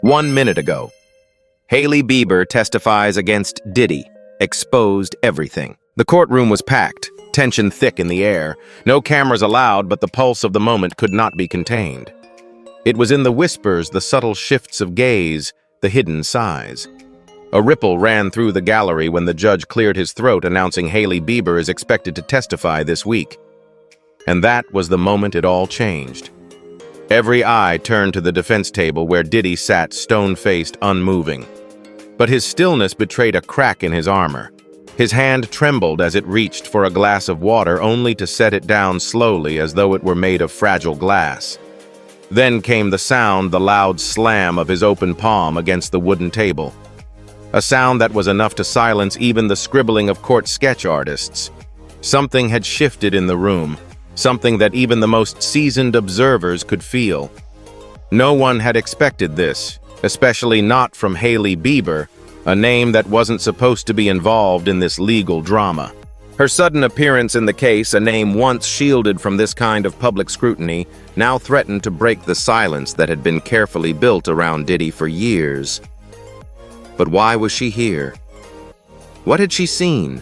1 minute ago, Hailey Bieber testifies against Diddy, exposed everything. The courtroom was packed, tension thick in the air. No cameras allowed, but the pulse of the moment could not be contained. It was in the whispers, the subtle shifts of gaze, the hidden sighs. A ripple ran through the gallery when the judge cleared his throat, announcing Hailey Bieber is expected to testify this week. And that was the moment it all changed. Every eye turned to the defense table where Diddy sat stone-faced, unmoving. But his stillness betrayed a crack in his armor. His hand trembled as it reached for a glass of water, only to set it down slowly as though it were made of fragile glass. Then came the sound, the loud slam of his open palm against the wooden table. A sound that was enough to silence even the scribbling of court sketch artists. Something had shifted in the room. Something that even the most seasoned observers could feel. No one had expected this, especially not from Hailey Bieber, a name that wasn't supposed to be involved in this legal drama. Her sudden appearance in the case, a name once shielded from this kind of public scrutiny, now threatened to break the silence that had been carefully built around Diddy for years. But why was she here? What had she seen?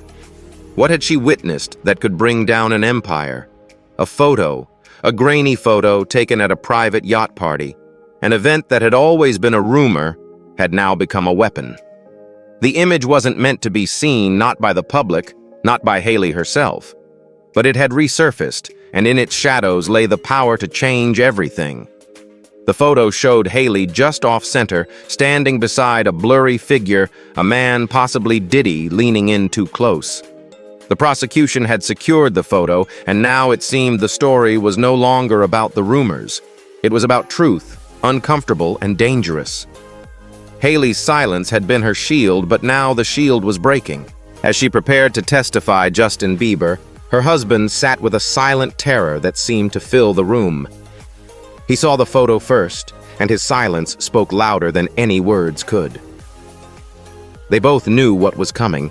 What had she witnessed that could bring down an empire? A photo, a grainy photo taken at a private yacht party. An event that had always been a rumor had now become a weapon. The image wasn't meant to be seen, not by the public, not by Hailey herself. But it had resurfaced, and in its shadows lay the power to change everything. The photo showed Hailey just off-center, standing beside a blurry figure, a man, possibly Diddy, leaning in too close. The prosecution had secured the photo, and now it seemed the story was no longer about the rumors. It was about truth, uncomfortable and dangerous. Hailey's silence had been her shield, but now the shield was breaking. As she prepared to testify Justin Bieber, her husband sat with a silent terror that seemed to fill the room. He saw the photo first, and his silence spoke louder than any words could. They both knew what was coming.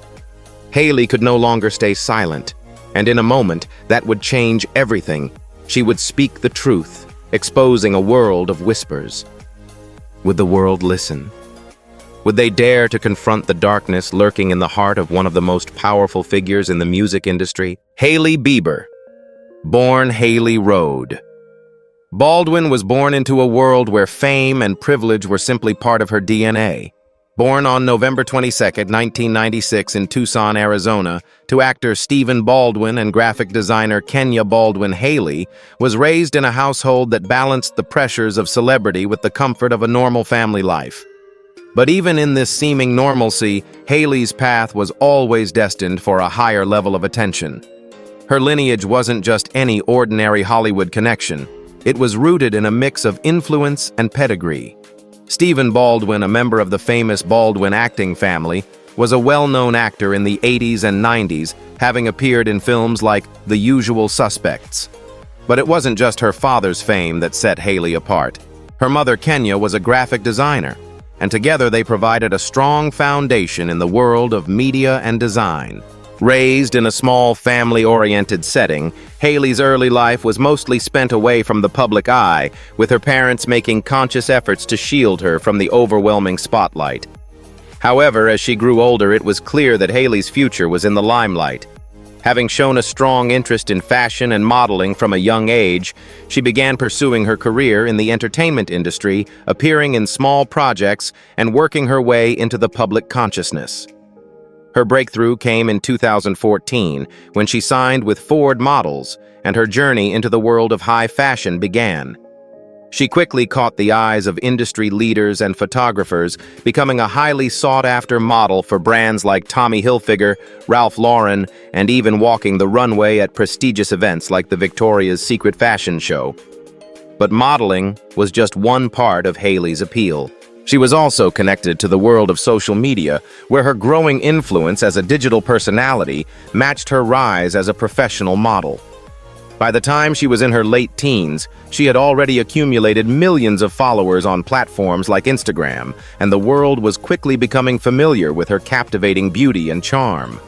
Hailey could no longer stay silent, and in a moment, that would change everything. She would speak the truth, exposing a world of whispers. Would the world listen? Would they dare to confront the darkness lurking in the heart of one of the most powerful figures in the music industry? Hailey Bieber, born Hailey Road. Baldwin was born into a world where fame and privilege were simply part of her DNA. Born on November 22, 1996 in Tucson, Arizona, to actor Stephen Baldwin and graphic designer Kenya Baldwin, Hailey was raised in a household that balanced the pressures of celebrity with the comfort of a normal family life. But even in this seeming normalcy, Hailey's path was always destined for a higher level of attention. Her lineage wasn't just any ordinary Hollywood connection. It was rooted in a mix of influence and pedigree. Stephen Baldwin, a member of the famous Baldwin acting family, was a well-known actor in the 80s and 90s, having appeared in films like The Usual Suspects. But it wasn't just her father's fame that set Hailey apart. Her mother, Kenya, was a graphic designer, and together they provided a strong foundation in the world of media and design. Raised in a small family-oriented setting, Hailey's early life was mostly spent away from the public eye, with her parents making conscious efforts to shield her from the overwhelming spotlight. However, as she grew older, it was clear that Hailey's future was in the limelight. Having shown a strong interest in fashion and modeling from a young age, she began pursuing her career in the entertainment industry, appearing in small projects and working her way into the public consciousness. Her breakthrough came in 2014, when she signed with Ford Models, and her journey into the world of high fashion began. She quickly caught the eyes of industry leaders and photographers, becoming a highly sought-after model for brands like Tommy Hilfiger, Ralph Lauren, and even walking the runway at prestigious events like the Victoria's Secret fashion show. But modeling was just one part of Hailey's appeal. She was also connected to the world of social media, where her growing influence as a digital personality matched her rise as a professional model. By the time she was in her late teens, she had already accumulated millions of followers on platforms like Instagram, and the world was quickly becoming familiar with her captivating beauty and charm.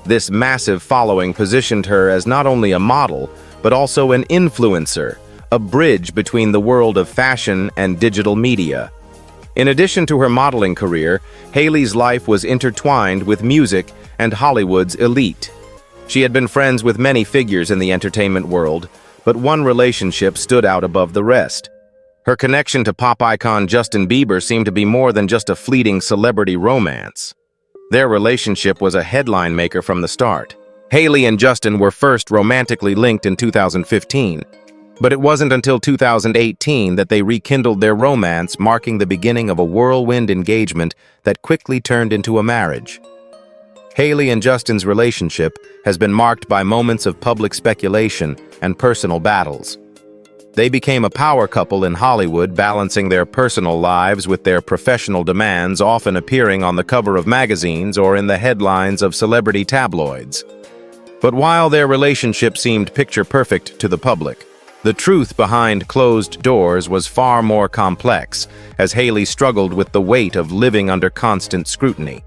This massive following positioned her as not only a model, but also an influencer, a bridge between the world of fashion and digital media. In addition to her modeling career, Hailey's life was intertwined with music and Hollywood's elite. She had been friends with many figures in the entertainment world, but one relationship stood out above the rest. Her connection to pop icon Justin Bieber seemed to be more than just a fleeting celebrity romance. Their relationship was a headline maker from the start. Hailey and Justin were first romantically linked in 2015, but it wasn't until 2018 that they rekindled their romance, marking the beginning of a whirlwind engagement that quickly turned into a marriage. Hailey and Justin's relationship has been marked by moments of public speculation and personal battles. They became a power couple in Hollywood, balancing their personal lives with their professional demands, often appearing on the cover of magazines or in the headlines of celebrity tabloids. But while their relationship seemed picture-perfect to the public, the truth behind closed doors was far more complex, as Hailey struggled with the weight of living under constant scrutiny.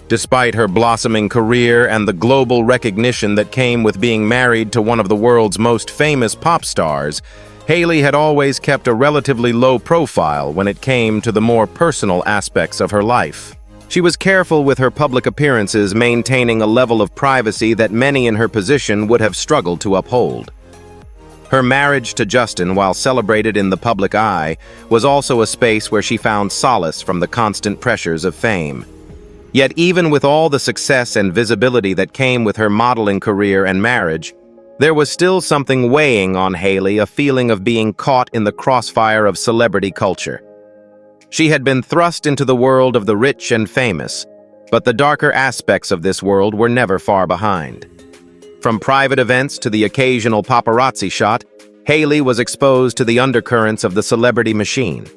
Despite her blossoming career and the global recognition that came with being married to one of the world's most famous pop stars, Hailey had always kept a relatively low profile when it came to the more personal aspects of her life. She was careful with her public appearances, maintaining a level of privacy that many in her position would have struggled to uphold. Her marriage to Justin, while celebrated in the public eye, was also a space where she found solace from the constant pressures of fame. Yet even with all the success and visibility that came with her modeling career and marriage, there was still something weighing on Hailey, a feeling of being caught in the crossfire of celebrity culture. She had been thrust into the world of the rich and famous, but the darker aspects of this world were never far behind. From private events to the occasional paparazzi shot, Hailey was exposed to the undercurrents of the celebrity machine.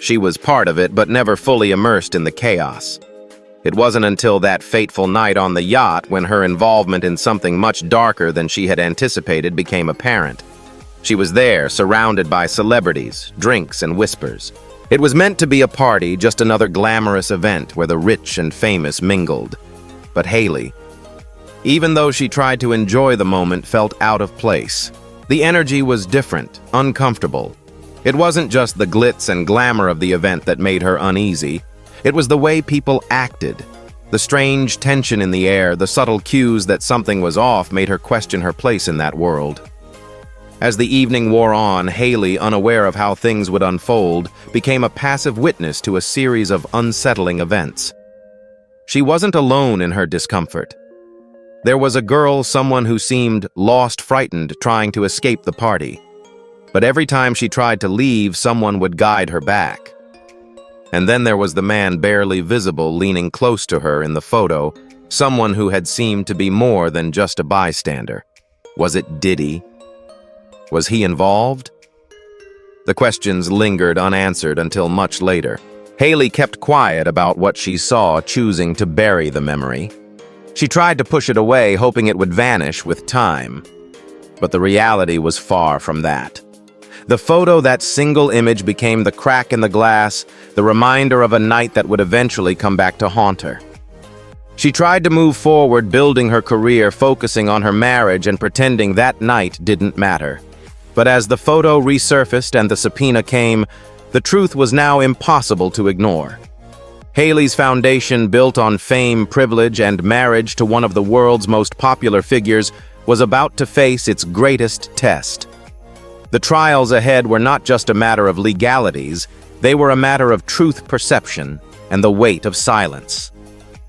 She was part of it, but never fully immersed in the chaos. It wasn't until that fateful night on the yacht when her involvement in something much darker than she had anticipated became apparent. She was there, surrounded by celebrities, drinks, and whispers. It was meant to be a party, just another glamorous event where the rich and famous mingled. But Hailey, even though she tried to enjoy the moment, felt out of place. The energy was different, uncomfortable. It wasn't just the glitz and glamour of the event that made her uneasy. It was the way people acted. The strange tension in the air, the subtle cues that something was off made her question her place in that world. As the evening wore on, Hailey, unaware of how things would unfold, became a passive witness to a series of unsettling events. She wasn't alone in her discomfort. There was a girl, someone who seemed lost, frightened, trying to escape the party. But every time she tried to leave, someone would guide her back. And then there was the man barely visible leaning close to her in the photo, someone who had seemed to be more than just a bystander. Was it Diddy? Was he involved? The questions lingered unanswered until much later. Hailey kept quiet about what she saw, choosing to bury the memory. She tried to push it away, hoping it would vanish with time. But the reality was far from that. The photo, that single image, became the crack in the glass, the reminder of a night that would eventually come back to haunt her. She tried to move forward, building her career, focusing on her marriage and pretending that night didn't matter. But as the photo resurfaced and the subpoena came, the truth was now impossible to ignore. Hailey's foundation, built on fame, privilege, and marriage to one of the world's most popular figures, was about to face its greatest test. The trials ahead were not just a matter of legalities, they were a matter of truth perception and the weight of silence.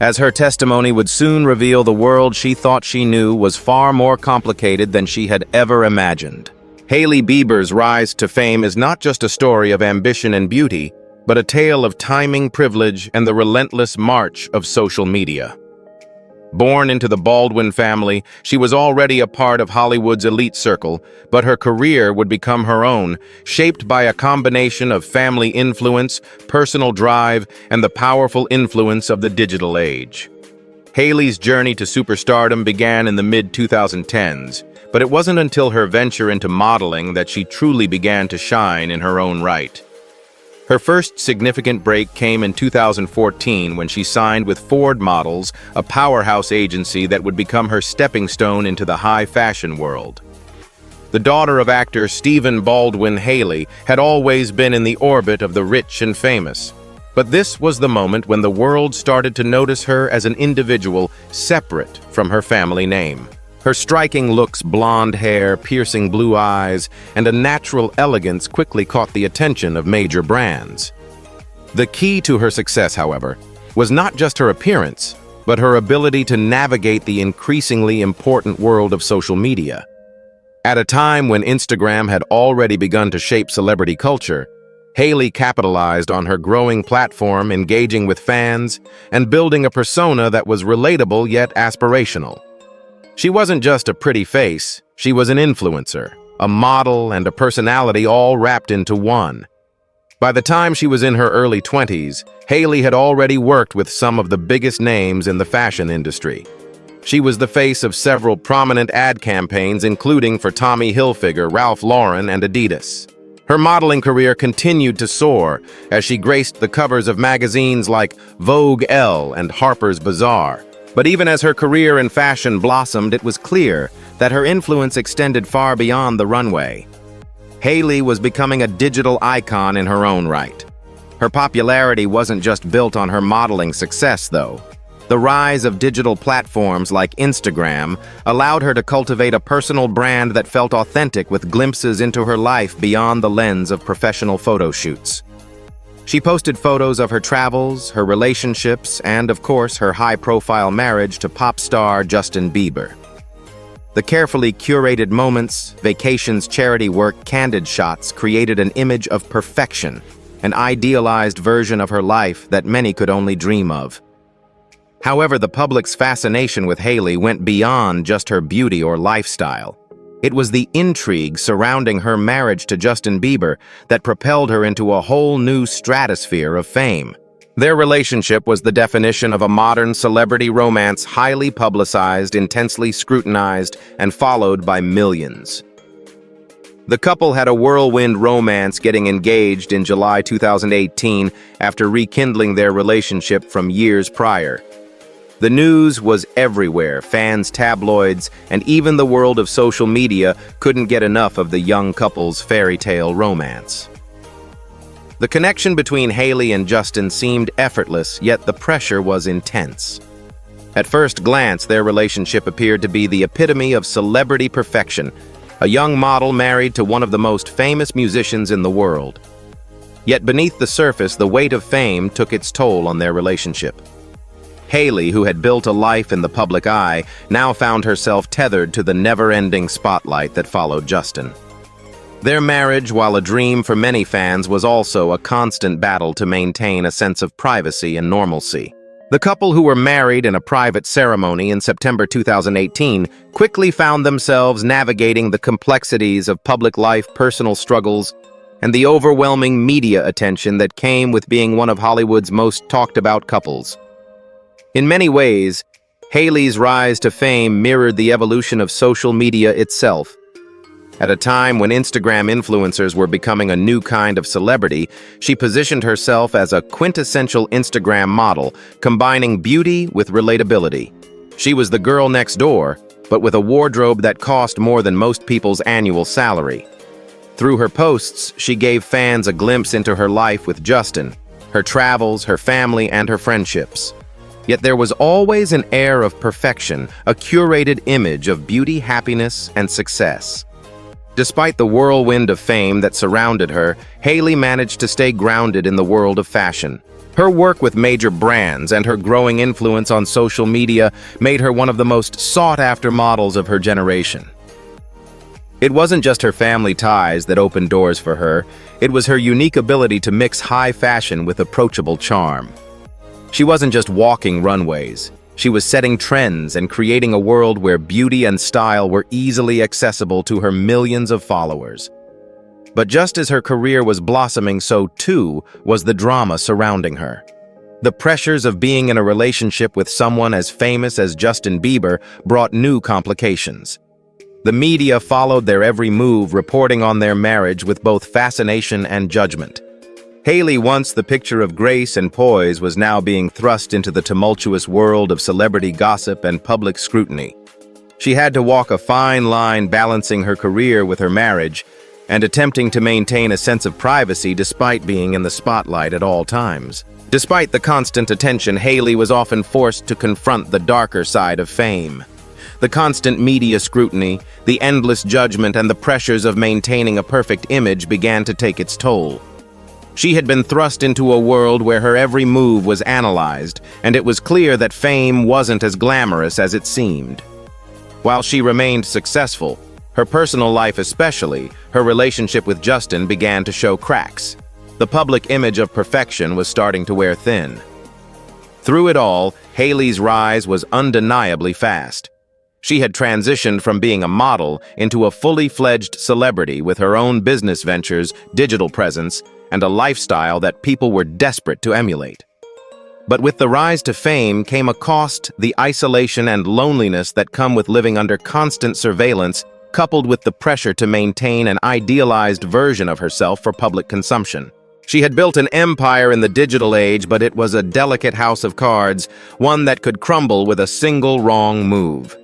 As her testimony would soon reveal, the world she thought she knew was far more complicated than she had ever imagined. Hailey Bieber's rise to fame is not just a story of ambition and beauty, but a tale of timing, privilege, and the relentless march of social media. Born into the Baldwin family, she was already a part of Hollywood's elite circle, but her career would become her own, shaped by a combination of family influence, personal drive, and the powerful influence of the digital age. Hailey's journey to superstardom began in the mid-2010s, but it wasn't until her venture into modeling that she truly began to shine in her own right. Her first significant break came in 2014 when she signed with Ford Models, a powerhouse agency that would become her stepping stone into the high fashion world. The daughter of actor Stephen Baldwin Hailey had always been in the orbit of the rich and famous. But this was the moment when the world started to notice her as an individual separate from her family name. Her striking looks, blonde hair, piercing blue eyes, and a natural elegance quickly caught the attention of major brands. The key to her success, however, was not just her appearance, but her ability to navigate the increasingly important world of social media. At a time when Instagram had already begun to shape celebrity culture, Hailey capitalized on her growing platform, engaging with fans and building a persona that was relatable yet aspirational. She wasn't just a pretty face, she was an influencer, a model, and a personality all wrapped into one. By the time she was in her early 20s, Hailey had already worked with some of the biggest names in the fashion industry. She was the face of several prominent ad campaigns, including for Tommy Hilfiger, Ralph Lauren, and Adidas. Her modeling career continued to soar as she graced the covers of magazines like Vogue Elle and Harper's Bazaar. But even as her career in fashion blossomed, it was clear that her influence extended far beyond the runway. Hailey was becoming a digital icon in her own right. Her popularity wasn't just built on her modeling success, though. The rise of digital platforms like Instagram allowed her to cultivate a personal brand that felt authentic, with glimpses into her life beyond the lens of professional photo shoots. She posted photos of her travels, her relationships, and, of course, her high-profile marriage to pop star Justin Bieber. The carefully curated moments, vacations, charity work, candid shots created an image of perfection, an idealized version of her life that many could only dream of. However, the public's fascination with Hailey went beyond just her beauty or lifestyle. It was the intrigue surrounding her marriage to Justin Bieber that propelled her into a whole new stratosphere of fame. Their relationship was the definition of a modern celebrity romance, highly publicized, intensely scrutinized, and followed by millions. The couple had a whirlwind romance, getting engaged in July 2018 after rekindling their relationship from years prior. The news was everywhere. Fans, tabloids, and even the world of social media couldn't get enough of the young couple's fairy tale romance. The connection between Hailey and Justin seemed effortless, yet the pressure was intense. At first glance, their relationship appeared to be the epitome of celebrity perfection, a young model married to one of the most famous musicians in the world. Yet beneath the surface, the weight of fame took its toll on their relationship. Hailey, who had built a life in the public eye, now found herself tethered to the never-ending spotlight that followed Justin. Their marriage, while a dream for many fans, was also a constant battle to maintain a sense of privacy and normalcy. The couple, who were married in a private ceremony in September 2018, quickly found themselves navigating the complexities of public life, personal struggles, and the overwhelming media attention that came with being one of Hollywood's most talked-about couples. In many ways, Hailey's rise to fame mirrored the evolution of social media itself. At a time when Instagram influencers were becoming a new kind of celebrity, she positioned herself as a quintessential Instagram model, combining beauty with relatability. She was the girl next door, but with a wardrobe that cost more than most people's annual salary. Through her posts, she gave fans a glimpse into her life with Justin, her travels, her family, and her friendships. Yet there was always an air of perfection, a curated image of beauty, happiness, and success. Despite the whirlwind of fame that surrounded her, Hailey managed to stay grounded in the world of fashion. Her work with major brands and her growing influence on social media made her one of the most sought-after models of her generation. It wasn't just her family ties that opened doors for her, it was her unique ability to mix high fashion with approachable charm. She wasn't just walking runways. She was setting trends and creating a world where beauty and style were easily accessible to her millions of followers. But just as her career was blossoming, so too was the drama surrounding her. The pressures of being in a relationship with someone as famous as Justin Bieber brought new complications. The media followed their every move, reporting on their marriage with both fascination and judgment. Hailey, once the picture of grace and poise, was now being thrust into the tumultuous world of celebrity gossip and public scrutiny. She had to walk a fine line balancing her career with her marriage and attempting to maintain a sense of privacy despite being in the spotlight at all times. Despite the constant attention, Hailey was often forced to confront the darker side of fame. The constant media scrutiny, the endless judgment, and the pressures of maintaining a perfect image began to take its toll. She had been thrust into a world where her every move was analyzed, and it was clear that fame wasn't as glamorous as it seemed. While she remained successful, her personal life especially, her relationship with Justin began to show cracks. The public image of perfection was starting to wear thin. Through it all, Hailey's rise was undeniably fast. She had transitioned from being a model into a fully fledged celebrity with her own business ventures, digital presence, and a lifestyle that people were desperate to emulate. But with the rise to fame came a cost: the isolation and loneliness that come with living under constant surveillance, coupled with the pressure to maintain an idealized version of herself for public consumption. She had built an empire in the digital age, but it was a delicate house of cards, one that could crumble with a single wrong move.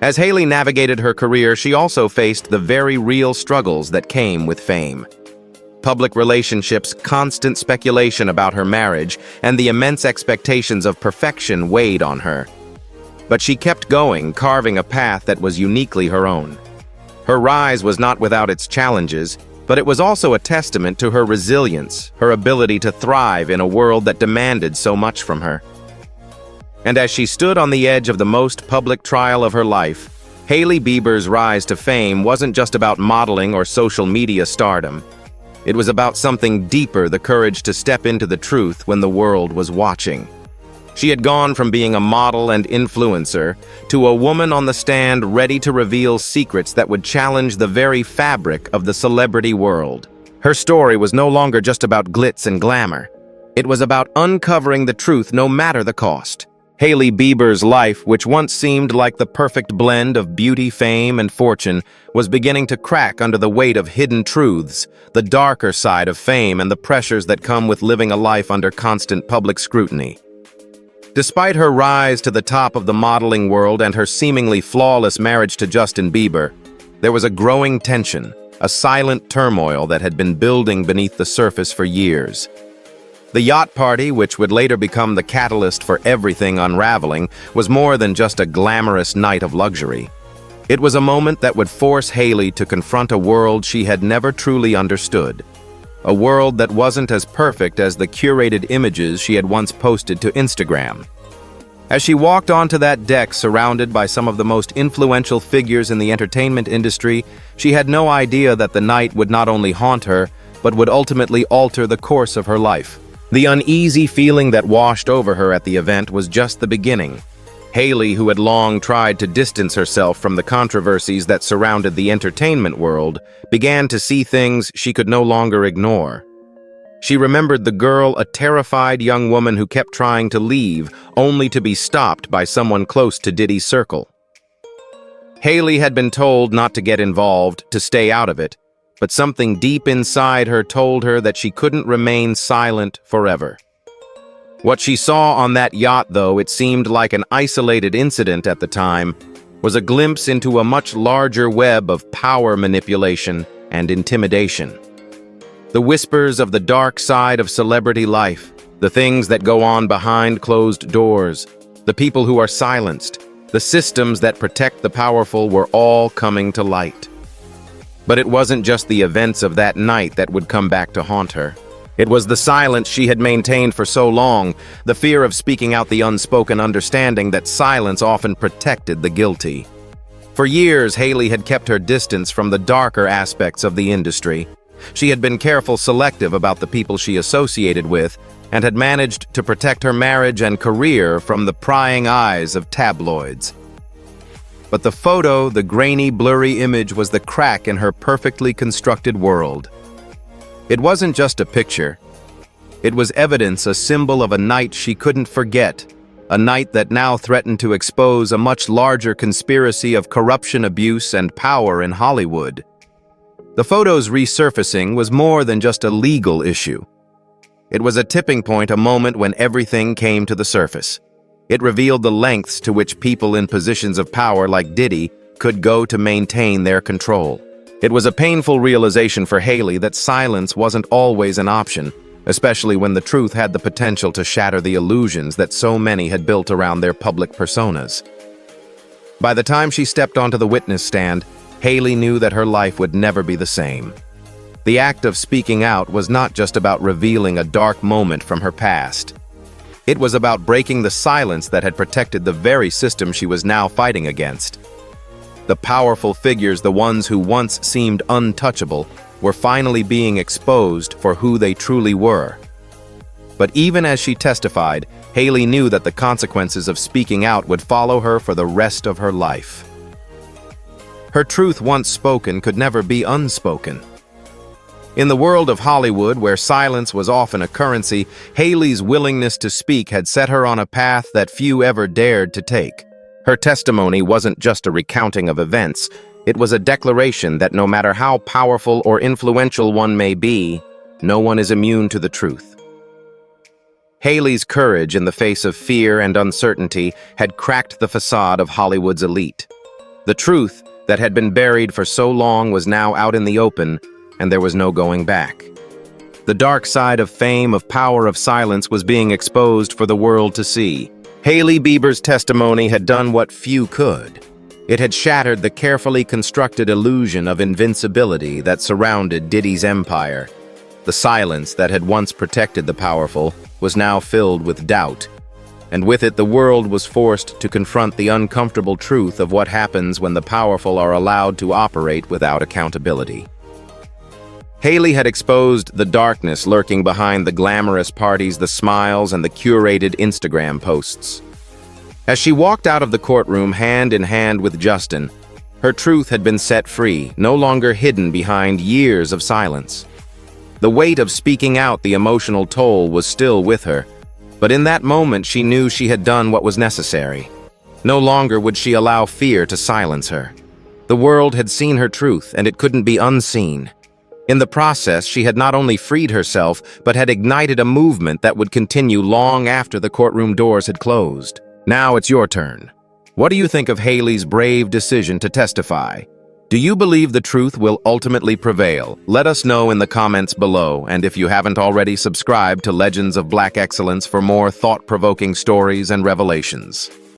As Hailey navigated her career, she also faced the very real struggles that came with fame. Public relationships, constant speculation about her marriage, and the immense expectations of perfection weighed on her. But she kept going, carving a path that was uniquely her own. Her rise was not without its challenges, but it was also a testament to her resilience, her ability to thrive in a world that demanded so much from her. And as she stood on the edge of the most public trial of her life, Hailey Bieber's rise to fame wasn't just about modeling or social media stardom. It was about something deeper: the courage to step into the truth when the world was watching. She had gone from being a model and influencer to a woman on the stand ready to reveal secrets that would challenge the very fabric of the celebrity world. Her story was no longer just about glitz and glamour. It was about uncovering the truth no matter the cost. Hailey Bieber's life, which once seemed like the perfect blend of beauty, fame, and fortune, was beginning to crack under the weight of hidden truths, the darker side of fame, and the pressures that come with living a life under constant public scrutiny. Despite her rise to the top of the modeling world and her seemingly flawless marriage to Justin Bieber, there was a growing tension, a silent turmoil that had been building beneath the surface for years. The yacht party, which would later become the catalyst for everything unraveling, was more than just a glamorous night of luxury. It was a moment that would force Hailey to confront a world she had never truly understood. A world that wasn't as perfect as the curated images she had once posted to Instagram. As she walked onto that deck surrounded by some of the most influential figures in the entertainment industry, she had no idea that the night would not only haunt her, but would ultimately alter the course of her life. The uneasy feeling that washed over her at the event was just the beginning. Hailey, who had long tried to distance herself from the controversies that surrounded the entertainment world, began to see things she could no longer ignore. She remembered the girl, a terrified young woman who kept trying to leave, only to be stopped by someone close to Diddy's circle. Hailey had been told not to get involved, to stay out of it, but something deep inside her told her that she couldn't remain silent forever. What she saw on that yacht, though it seemed like an isolated incident at the time, was a glimpse into a much larger web of power manipulation and intimidation. The whispers of the dark side of celebrity life, the things that go on behind closed doors, the people who are silenced, the systems that protect the powerful were all coming to light. But it wasn't just the events of that night that would come back to haunt her. It was the silence she had maintained for so long, the fear of speaking out, the unspoken understanding that silence often protected the guilty. For years, Hailey had kept her distance from the darker aspects of the industry. She had been careful, selective about the people she associated with, and had managed to protect her marriage and career from the prying eyes of tabloids. But the photo, the grainy, blurry image, was the crack in her perfectly constructed world. It wasn't just a picture. It was evidence, a symbol of a night she couldn't forget, a night that now threatened to expose a much larger conspiracy of corruption, abuse, and power in Hollywood. The photo's resurfacing was more than just a legal issue. It was a tipping point, a moment when everything came to the surface. It revealed the lengths to which people in positions of power like Diddy could go to maintain their control. It was a painful realization for Hailey that silence wasn't always an option, especially when the truth had the potential to shatter the illusions that so many had built around their public personas. By the time she stepped onto the witness stand, Hailey knew that her life would never be the same. The act of speaking out was not just about revealing a dark moment from her past. It was about breaking the silence that had protected the very system she was now fighting against. The powerful figures, the ones who once seemed untouchable, were finally being exposed for who they truly were. But even as she testified, Hailey knew that the consequences of speaking out would follow her for the rest of her life. Her truth, once spoken, could never be unspoken. In the world of Hollywood, where silence was often a currency, Hailey's willingness to speak had set her on a path that few ever dared to take. Her testimony wasn't just a recounting of events, it was a declaration that no matter how powerful or influential one may be, no one is immune to the truth. Hailey's courage in the face of fear and uncertainty had cracked the facade of Hollywood's elite. The truth that had been buried for so long was now out in the open, and there was no going back. The dark side of fame, of power, of silence was being exposed for the world to see. Hailey Bieber's testimony had done what few could. It had shattered the carefully constructed illusion of invincibility that surrounded Diddy's empire. The silence that had once protected the powerful was now filled with doubt, and with it the world was forced to confront the uncomfortable truth of what happens when the powerful are allowed to operate without accountability. Hailey had exposed the darkness lurking behind the glamorous parties, the smiles, and the curated Instagram posts. As she walked out of the courtroom hand in hand with Justin, her truth had been set free, no longer hidden behind years of silence. The weight of speaking out, the emotional toll, was still with her, but in that moment she knew she had done what was necessary. No longer would she allow fear to silence her. The world had seen her truth, and it couldn't be unseen. In the process, she had not only freed herself, but had ignited a movement that would continue long after the courtroom doors had closed. Now it's your turn. What do you think of Hailey's brave decision to testify? Do you believe the truth will ultimately prevail? Let us know in the comments below, and if you haven't already, subscribe to Legends of Black Excellence for more thought-provoking stories and revelations.